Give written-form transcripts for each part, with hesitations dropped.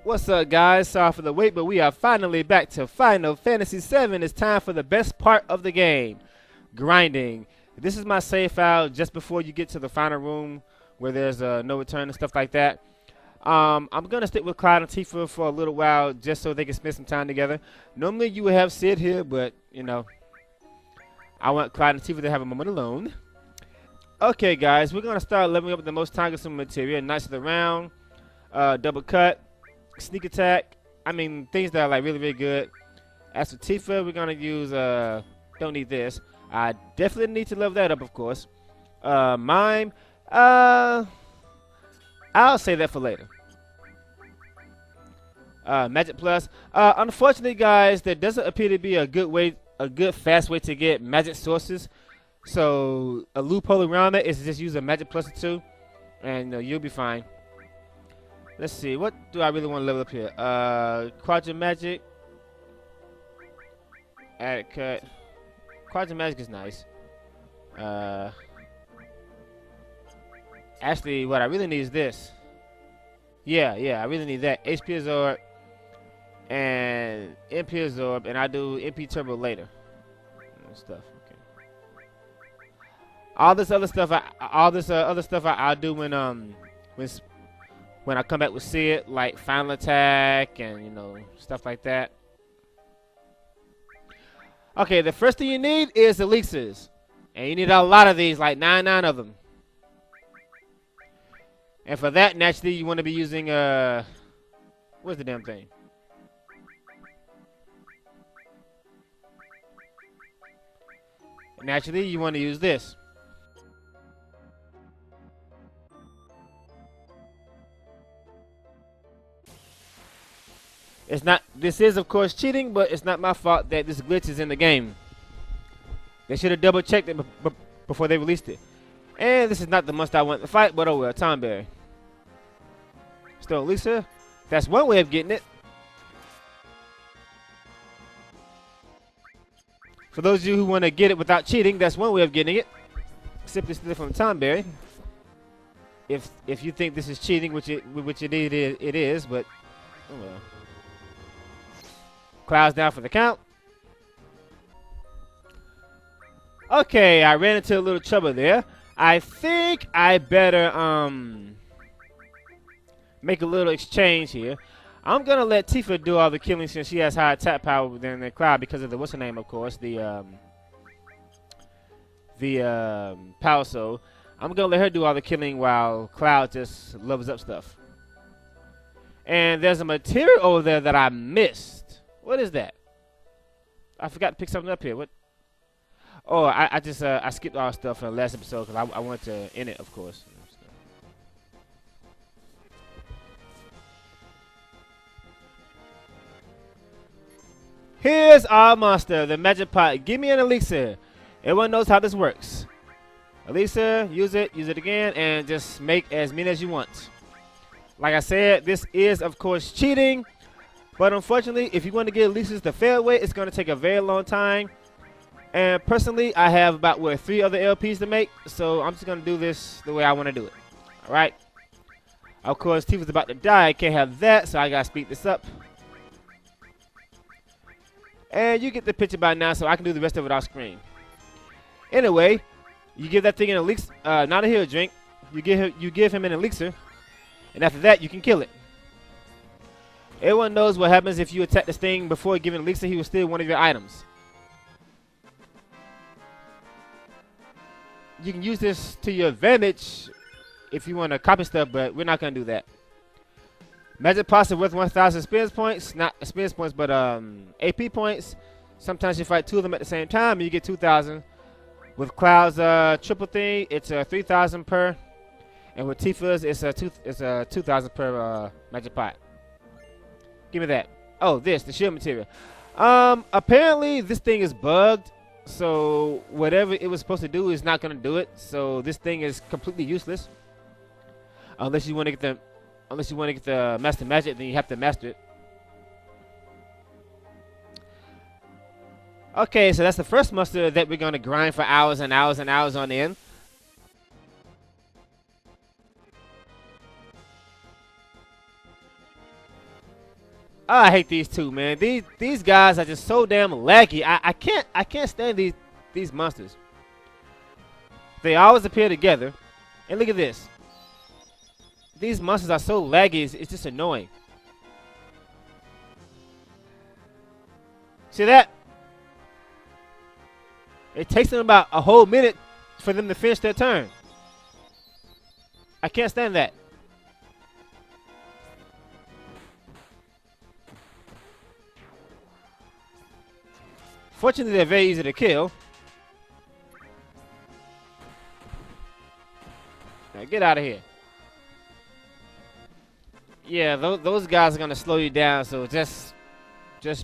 What's up, guys? Sorry for the wait, but we are finally back to Final Fantasy VII. It's time for the best part of the game, grinding. This is my save file just before you get to the final room where there's no return and stuff like that. I'm going to stick with Cloud and Tifa for a little while just so they can spend some time together. Normally you would have Sid here, but, you know, I want Cloud and Tifa to have a moment alone. Okay, guys, we're going to start leveling up the most time-consuming materia. Knights of the Round, double cut, sneak attack. I mean, things that are like really good. As for Tifa, we're going to use, don't need this. I definitely need to level that up, of course. Mime, I'll save that for later. Magic Plus. Unfortunately, guys, there doesn't appear to be a good fast way to get magic sources. So a loophole around it is to just use a Magic Plus or 2, and you'll be fine. Let's see, what do I really want to level up here? Quadrant Magic. Add cut. Quadrant Magic is nice. Actually, what I really need is this. Yeah, I really need that. HP Absorb and MP Absorb, and I do MP Turbo later. And stuff. Okay. All this other stuff, I'll do when I come back with Sid, like Final Attack and stuff like that. Okay, the first thing you need is elixirs, and you need a lot of these, like 99 of them. And for that, naturally, you want to be using where's the damn thing? Naturally, you want to use this. This is of course cheating, but it's not my fault that this glitch is in the game. They should have double checked it before they released it. And this is not the monster I want to fight, but oh well, Tom Berry. Still Lisa, that's one way of getting it. For those of you who want to get it without cheating, that's one way of getting it. Simply steal it from Tom Berry. If you think this is cheating, which it is, but oh well. Clouds down for the count. Okay, I ran into a little trouble there. I think I better make a little exchange here. I'm gonna let Tifa do all the killing since she has higher attack power than the Cloud because of the what's her name, of course, the Power Soul. I'm gonna let her do all the killing while Cloud just levels up stuff. And there's a material over there that I missed. What is that? I forgot to pick something up here. What? Oh, I just I skipped all stuff from the last episode because I wanted to end it, of course. Here's our monster, the magic pot. Give me an elixir. Everyone knows how this works. Elixir, use it again, and just make as many as you want. Like I said, this is of course cheating. But unfortunately, if you want to get elixirs the fair way, it's going to take a very long time. And personally, I have about, 3 other LPs to make. So I'm just going to do this the way I want to do it. Alright. Of course, Tifa's about to die. I can't have that, so I got to speed this up. And you get the picture by now, so I can do the rest of it off screen. Anyway, you give that thing an elixir, not a hero drink. You give him an elixir. And after that, you can kill it. Everyone knows what happens if you attack this thing before giving elixir. He will steal one of your items. You can use this to your advantage if you want to copy stuff, but we're not going to do that. Magic pots are worth 1,000 experience points. Not experience points, but AP points. Sometimes you fight 2 of them at the same time, and you get 2,000. With Cloud's triple thing, it's 3,000 per. And with Tifa's, it's 2,000 per magic pot. Give me that. Oh, the shield material. Apparently this thing is bugged, so whatever it was supposed to do is not gonna do it. So this thing is completely useless. Unless you want to get the master magic, then you have to master it. Okay, so that's the first monster that we're gonna grind for hours and hours and hours on end. Oh, I hate these two, man. These guys are just so damn laggy. I can't stand these monsters. They always appear together. And look at this. These monsters are so laggy, it's just annoying. See that? It takes them about a whole minute for them to finish their turn. I can't stand that. Fortunately, they're very easy to kill. Now get out of here. Yeah, those guys are gonna slow you down, so just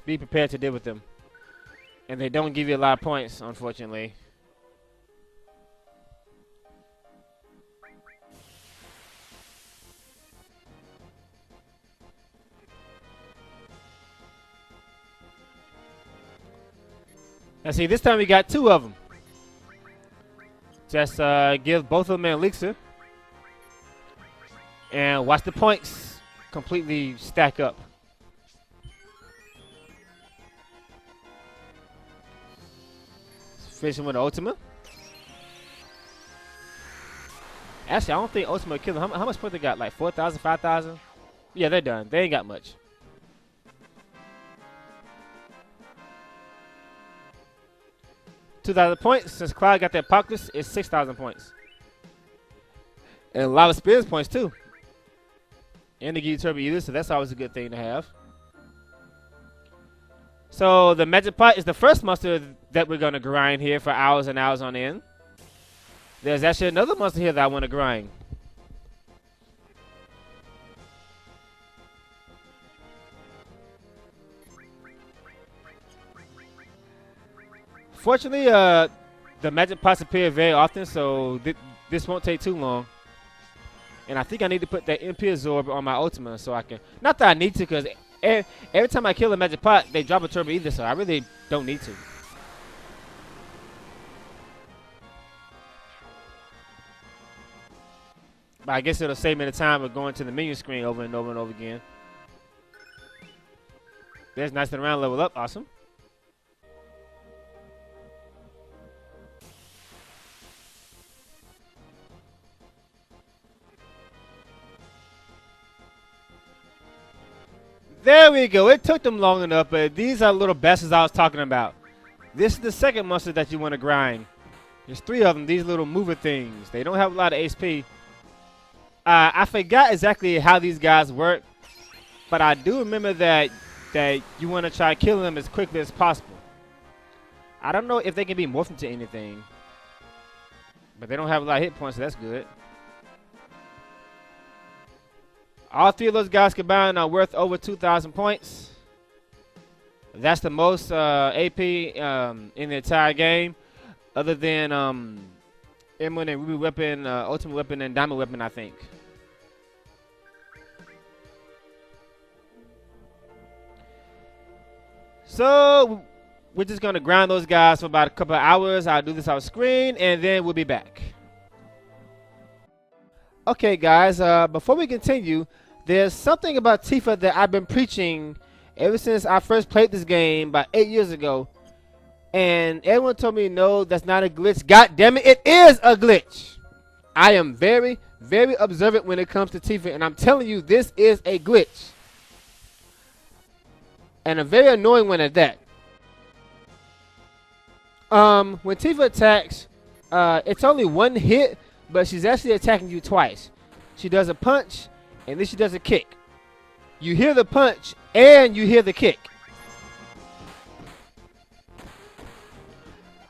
be prepared to deal with them. And they don't give you a lot of points, unfortunately. Now see, this time we got two of them. Just give both of them an elixir. And watch the points completely stack up. Finishing with the Ultima. Actually, I don't think Ultima killed them. How much points they got? Like 4,000, 5,000? Yeah, they're done. They ain't got much. $2,000 points. Since Cloud got that Apocalypse, it's 6,000 points. And a lot of experience points, too. And they give you Turbo Eater, so that's always a good thing to have. So the Magic Pot is the first monster that we're going to grind here for hours and hours on end. There's actually another monster here that I want to grind. Fortunately, the Magic Pots appear very often, so this won't take too long. And I think I need to put that MP Absorb on my Ultima so I can... Not that I need to, because every time I kill a Magic Pot, they drop a Turbo Ether, so I really don't need to. But I guess it'll save me the time of going to the menu screen over and over and over again. There's nice and around level up. Awesome. There we go. It took them long enough, but these are little bastards I was talking about. This is the second monster that you want to grind. There's three of them, these little mover things. They don't have a lot of HP. I forgot exactly how these guys work, but I do remember that you want to try killing them as quickly as possible. I don't know if they can be morphed into anything, but they don't have a lot of hit points, so that's good. All three of those guys combined are worth over 2,000 points. That's the most AP in the entire game, other than Emerald and Ruby Weapon, Ultimate Weapon, and Diamond Weapon, I think. So we're just going to grind those guys for about a couple of hours. I'll do this off screen, and then we'll be back. Okay, guys, before we continue, there's something about Tifa that I've been preaching ever since I first played this game about 8 years ago. And everyone told me, no, that's not a glitch. God damn it, it is a glitch. I am very, very observant when it comes to Tifa, and I'm telling you, this is a glitch. And a very annoying one at that. When Tifa attacks, it's only one hit, but she's actually attacking you twice. She does a punch, and then she does a kick. You hear the punch, and you hear the kick.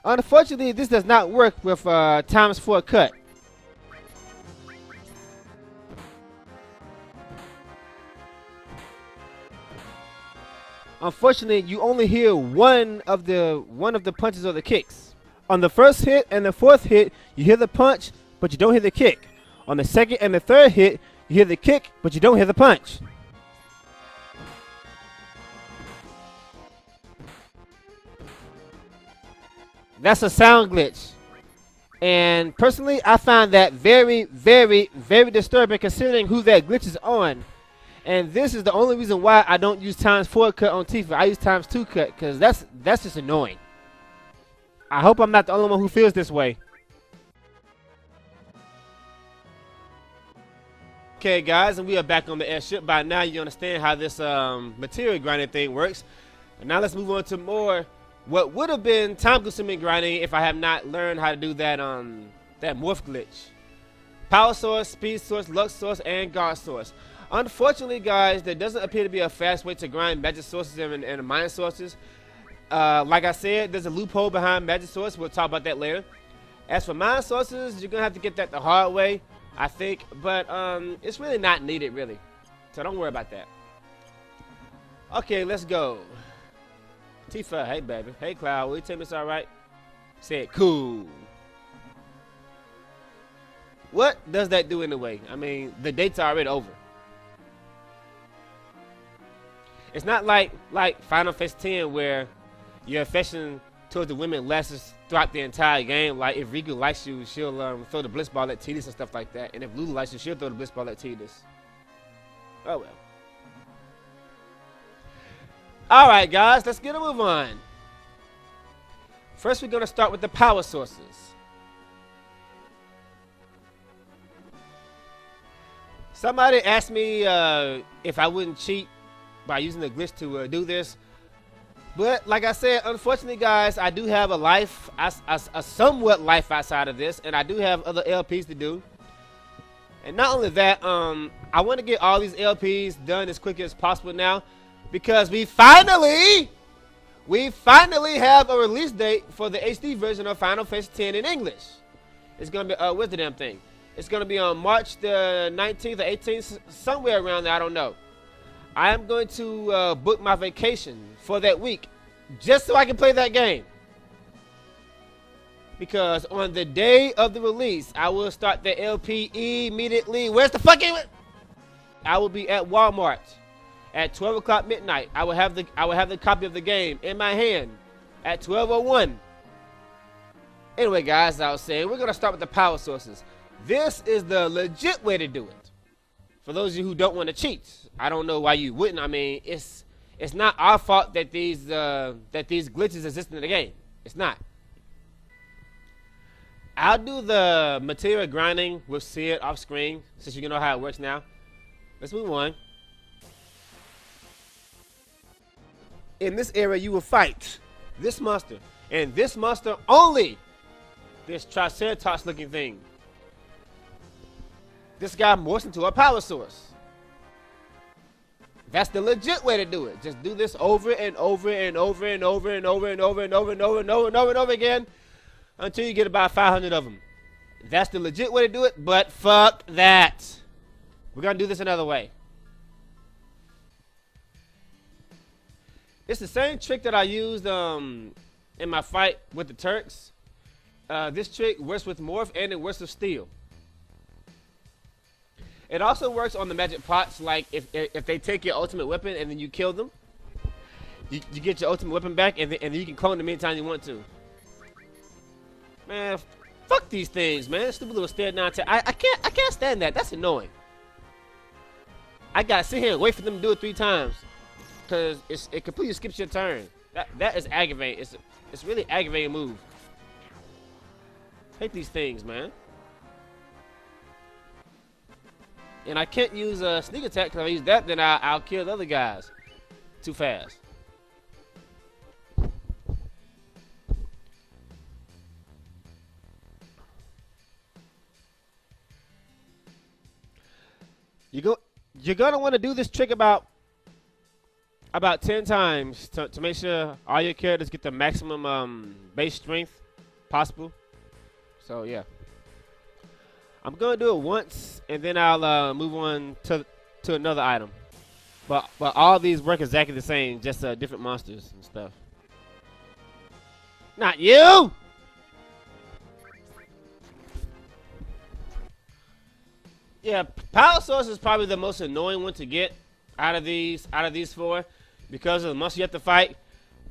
Unfortunately, this does not work with ×4 cut. Unfortunately, you only hear one of the punches or the kicks. On the first hit and the fourth hit, you hear the punch, but you don't hear the kick. On the second and the third hit, you hear the kick, but you don't hear the punch. That's a sound glitch. And personally, I find that very, very, very disturbing considering who that glitch is on. And this is the only reason why I don't use times 4 cut on Tifa. I use times 2 cut because that's just annoying. I hope I'm not the only one who feels this way. Okay, guys, and we are back on the airship. By now, you understand how this materia grinding thing works. And now let's move on to more what would have been time-consuming grinding if I have not learned how to do that that morph glitch. Power source, speed source, luck source, and guard source. Unfortunately, guys, there doesn't appear to be a fast way to grind magic sources and mine sources. Like I said, there's a loophole behind magic source. We'll talk about that later. As for mine sources, you're gonna have to get that the hard way, I think. But it's really not needed, really. So don't worry about that. Okay, let's go. Tifa, hey baby, hey Cloud, will you tell me it's all right? Said cool. What does that do anyway? I mean, the date's already over. It's not like Final Fantasy X where your affection towards the women lasts throughout the entire game. Like if Riku likes you, she'll throw the bliss ball at Tidus and stuff like that. And if Lulu likes you, she'll throw the bliss ball at Tidus. Oh well. Alright guys, let's get a move on. First we're going to start with the power sources. Somebody asked me if I wouldn't cheat by using the glitch to do this. But like I said, unfortunately guys, I do have a life, a somewhat life outside of this. And I do have other LPs to do. And not only that, I want to get all these LPs done as quickly as possible now. Because we finally have a release date for the HD version of Final Fantasy X in English. It's gonna be what's the damn thing? It's gonna be on March the 19th or 18th, somewhere around there. I don't know. I am going to book my vacation for that week, just so I can play that game. Because on the day of the release, I will start the LP immediately. Where's the fucking? I will be at Walmart. At 12 o'clock midnight, I will have the copy of the game in my hand at 12:01. Anyway, guys, as I was saying, we're gonna start with the power sources. This is the legit way to do it. For those of you who don't want to cheat, I don't know why you wouldn't. I mean, it's not our fault that these glitches exist in the game. It's not. I'll do the materia grinding with Sid off screen since you know how it works now. Let's move on. In this area, you will fight this monster, and this monster only. This Triceratops looking thing. This guy morphs into a power source. That's the legit way to do it. Just do this over and over and over and over and over and over and over and over and over and over and over again until you get about 500 of them. That's the legit way to do it, but fuck that. We're gonna do this another way. It's the same trick that I used in my fight with the Turks. This trick works with morph and it works with steel. It also works on the magic pots, like if they take your ultimate weapon and then you kill them, you get your ultimate weapon back and then you can clone them anytime you want to. Man, fuck these things, man. Stupid little stare down. I can't stand that. That's annoying. I gotta sit here and wait for them to do it 3 times. Because it completely skips your turn. That is aggravating. It's really aggravating move. Hate these things, man. And I can't use a sneak attack because if I use that, then I'll kill the other guys too fast. You're gonna want to do this trick about 10 times to make sure all your characters get the maximum base strength possible. So yeah, I'm gonna do it once and then I'll move on to another item. But all these work exactly the same, just different monsters and stuff. Not you. Yeah, power source is probably the most annoying one to get out of these 4 because of the monster you have to fight.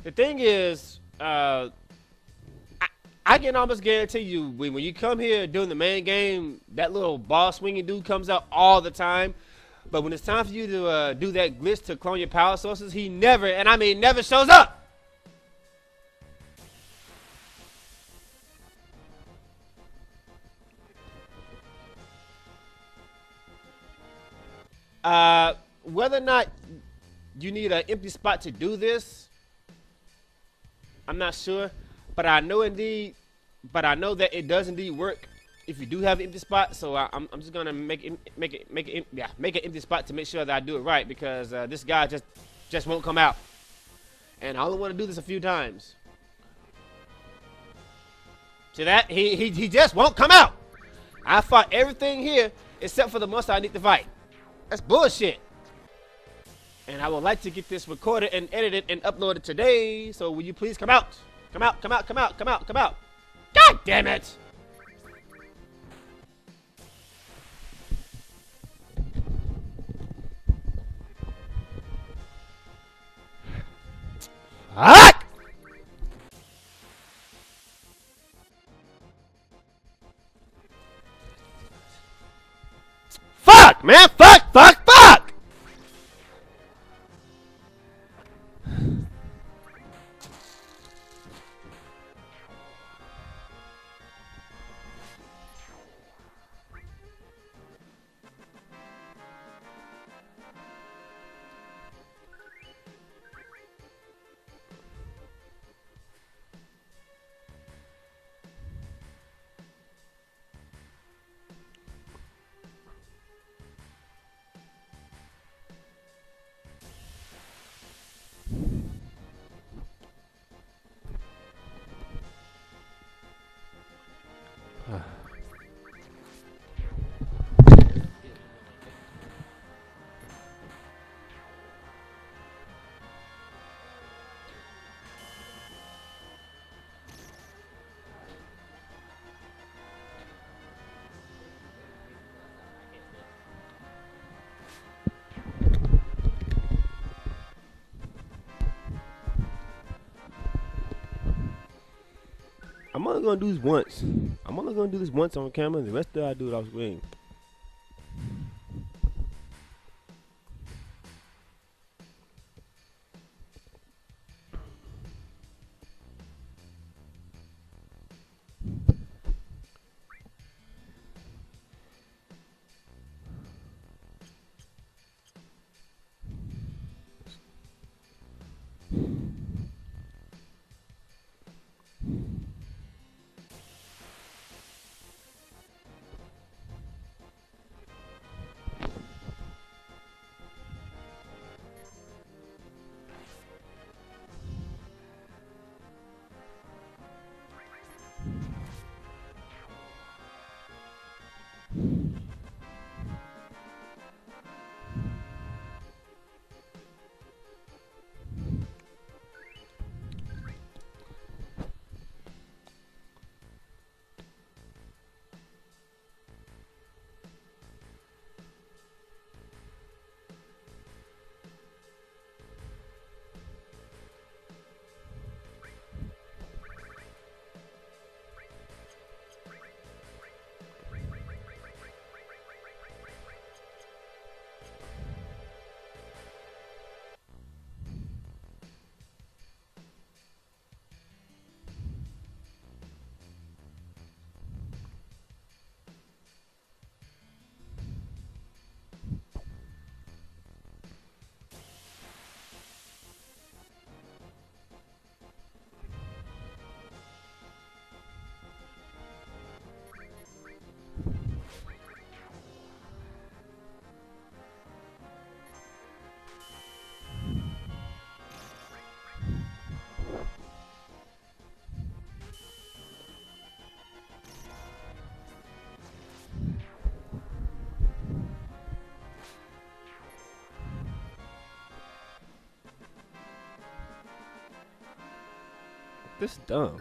The thing is, I can almost guarantee you when you come here during the main game, that little ball swinging dude comes out all the time. But when it's time for you to do that glitch to clone your power sources, he never, and I mean never, shows up. Whether or not you need an empty spot to do this, I'm not sure, but I know that it does indeed work if you do have an empty spot. So I'm just gonna make an empty spot to make sure that I do it right, because this guy just won't come out, and I only want to do this a few times. See that? He just won't come out. I fought everything here except for the monster I need to fight. That's bullshit. And I would like to get this recorded and edited and uploaded today. So will you please come out? Come out, come out, come out, come out, come out. God damn it! Fuck! Fuck, man! Fuck, fuck, fuck! I'm only gonna do this once. I'm only gonna do this once on camera. The rest of it I do it off screen. This is dumb.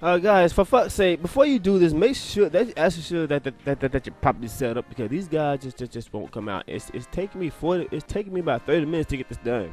Guys, for fuck's sake, before you do this, make sure that that you're properly set up because these guys just won't come out. It's taking me about 30 minutes to get this done.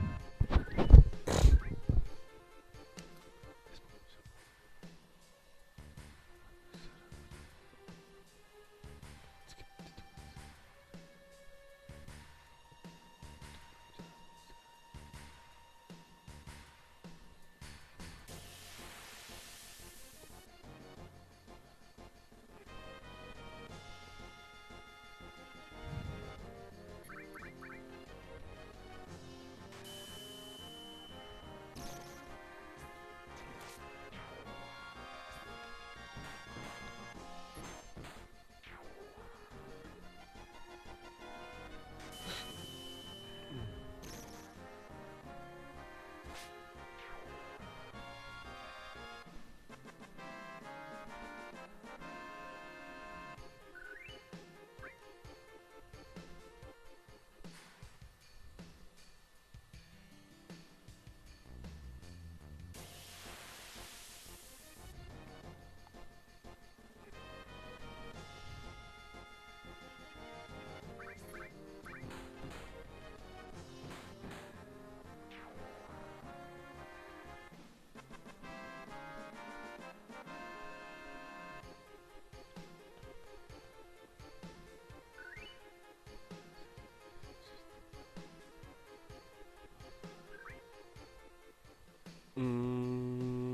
Mm-hmm.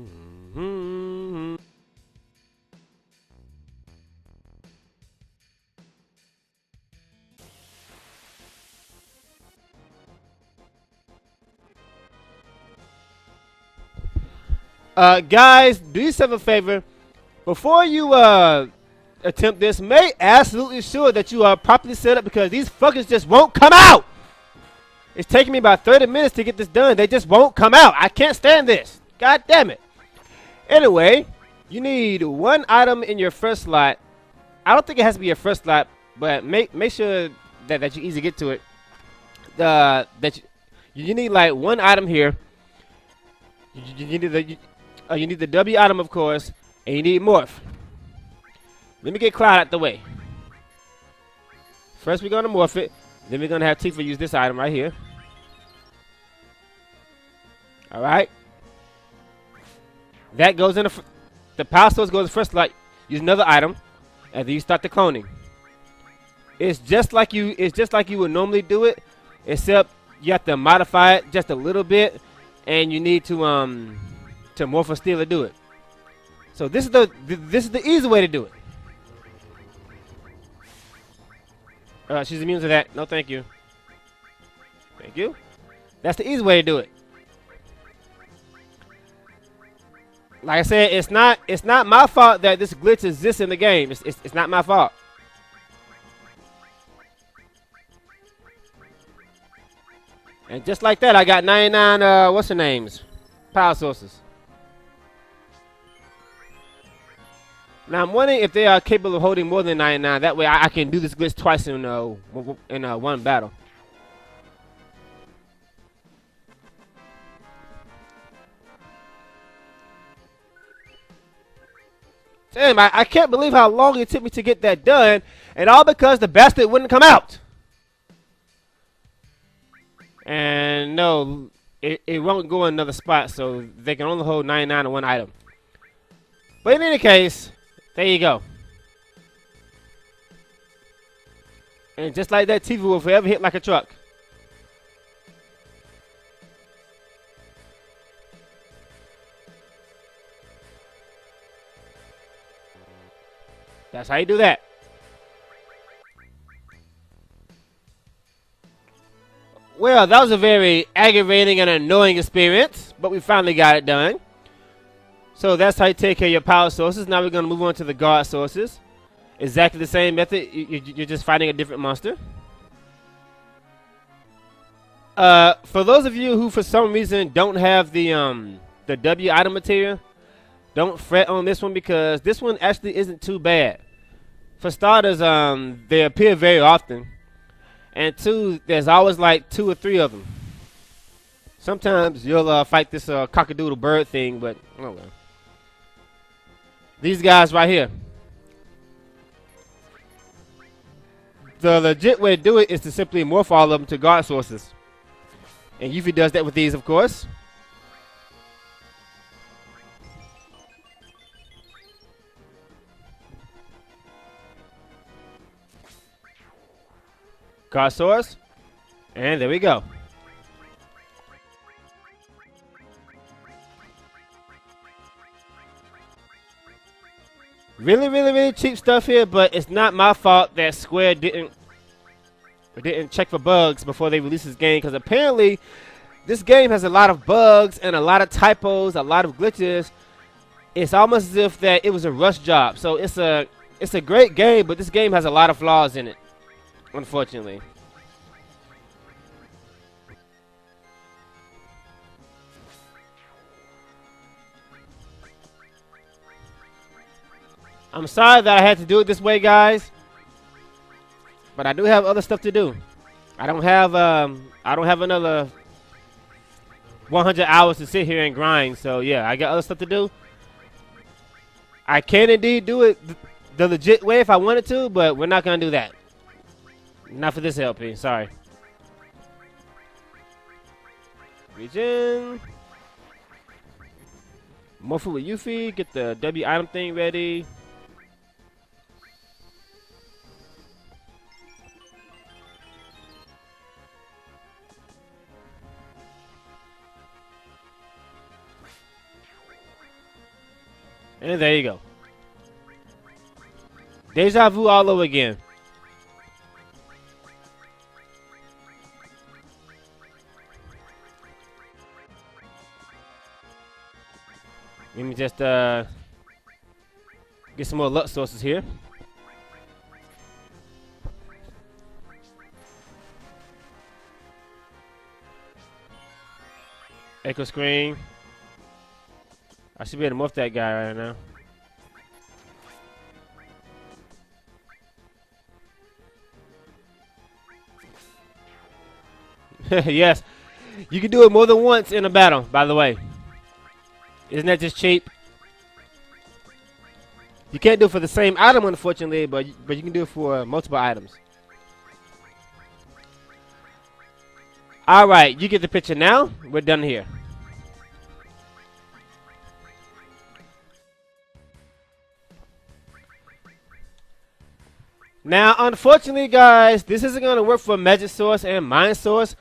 Guys, do yourself a favor. Before you attempt this, make absolutely sure that you are properly set up because these fuckers just won't come out. It's taking me about 30 minutes to get this done. They just won't come out. I can't stand this. God damn it. Anyway, you need one item in your first slot. I don't think it has to be your first slot, but make sure that you easily get to it. You need like one item here. You need the W item, of course, and you need morph. Let me get Cloud out the way. First, we're gonna morph it. Then we're gonna have Tifa use this item right here. All right. That goes in the power source goes first. Like use another item, and then you start the cloning. It's just like you would normally do it, except you have to modify it just a little bit, and you need to morph a steel to do it. So this is the easy way to do it. She's immune to that. No, thank you. Thank you. That's the easy way to do it. Like I said, it's not my fault that this glitch exists in the game. It's not my fault. And just like that, I got 99 what's the names? Power sources. Now I'm wondering if they are capable of holding more than 99. That way I can do this glitch twice in one battle. Damn, I can't believe how long it took me to get that done, and all because the bastard wouldn't come out. And no, it won't go in another spot, so they can only hold 99 in one item. But in any case, there you go. And just like that, Tifa will forever hit like a truck. That's how you do that. Well, that was a very aggravating and annoying experience, but we finally got it done. So that's how you take care of your power sources. Now we're going to move on to the guard sources. Exactly the same method. You're just fighting a different monster. For those of you who for some reason don't have the W item material, don't fret on this one because this one actually isn't too bad. For starters, they appear very often. And two, there's always like 2 or 3 of them. Sometimes you'll fight this cockadoodle bird thing, but oh well. These guys right here. The legit way to do it is to simply morph all of them to guard sources. And Yuffie does that with these, of course. Guard source. And there we go. Really, really, really cheap stuff here, but it's not my fault that Square didn't check for bugs before they released this game, because apparently this game has a lot of bugs and a lot of typos, a lot of glitches. It's almost as if that it was a rush job. So it's a great game, but this game has a lot of flaws in it, unfortunately. I'm sorry that I had to do it this way, guys, but I do have other stuff to do. I don't have another 100 hours to sit here and grind. So yeah, I got other stuff to do. I can indeed do it the legit way if I wanted to, but we're not gonna do that. Not for this LP. Sorry. Regen. More food with Yuffie. Get the W item thing ready. And there you go. Deja vu all over again. Let me just get some more luck sources here. Echo screen. I should be able to morph that guy right now. Yes, you can do it more than once in a battle, by the way. Isn't that just cheap? You can't do it for the same item, unfortunately, but you can do it for multiple items. All right, you get the picture now. We're done here. Now, unfortunately, guys, this isn't going to work for Magic Source and Mind Source,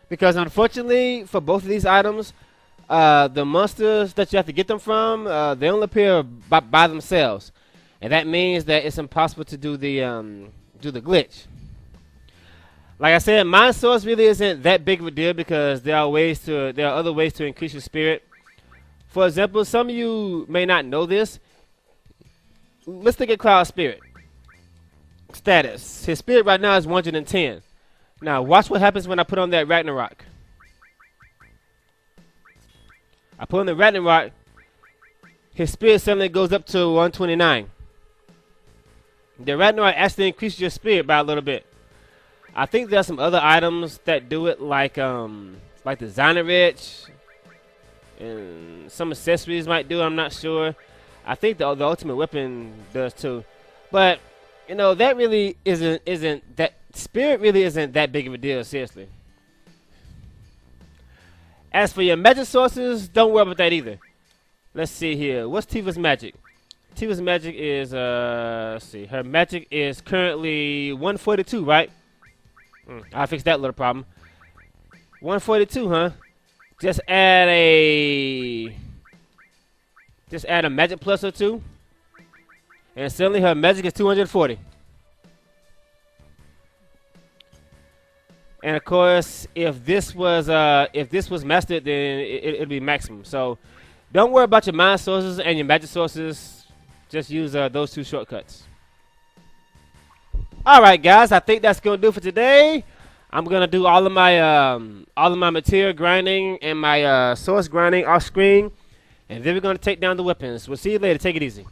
because unfortunately, for both of these items, the monsters that you have to get them from, they only appear by themselves, and that means that it's impossible to do the glitch. Like I said, Mind Source really isn't that big of a deal because there are other ways to increase your spirit. For example, some of you may not know this. Let's look at Cloud Spirit. Status. His spirit right now is 110. Now watch what happens when I put on that Ragnarok. I put on the Ragnarok, his spirit suddenly goes up to 129. The Ragnarok actually increases your spirit by a little bit. I think there's some other items that do it, like the Zynorich, and some accessories might do it, I'm not sure. I think the ultimate weapon does too. But you know, that really isn't that spirit really isn't that big of a deal, seriously. As for your magic sources, don't worry about that either. Let's see here. What's Tifa's magic? Tifa's magic is let's see. Her magic is currently 142, right? I'll fix that little problem. 142, huh? Just add a magic plus or two. And suddenly her magic is 240. And of course, if this was mastered, then it'd be maximum. So don't worry about your mind sources and your magic sources. Just use those two shortcuts. All right, guys. I think that's gonna do it for today. I'm gonna do all of my material grinding and my source grinding off screen, and then we're gonna take down the weapons. We'll see you later. Take it easy.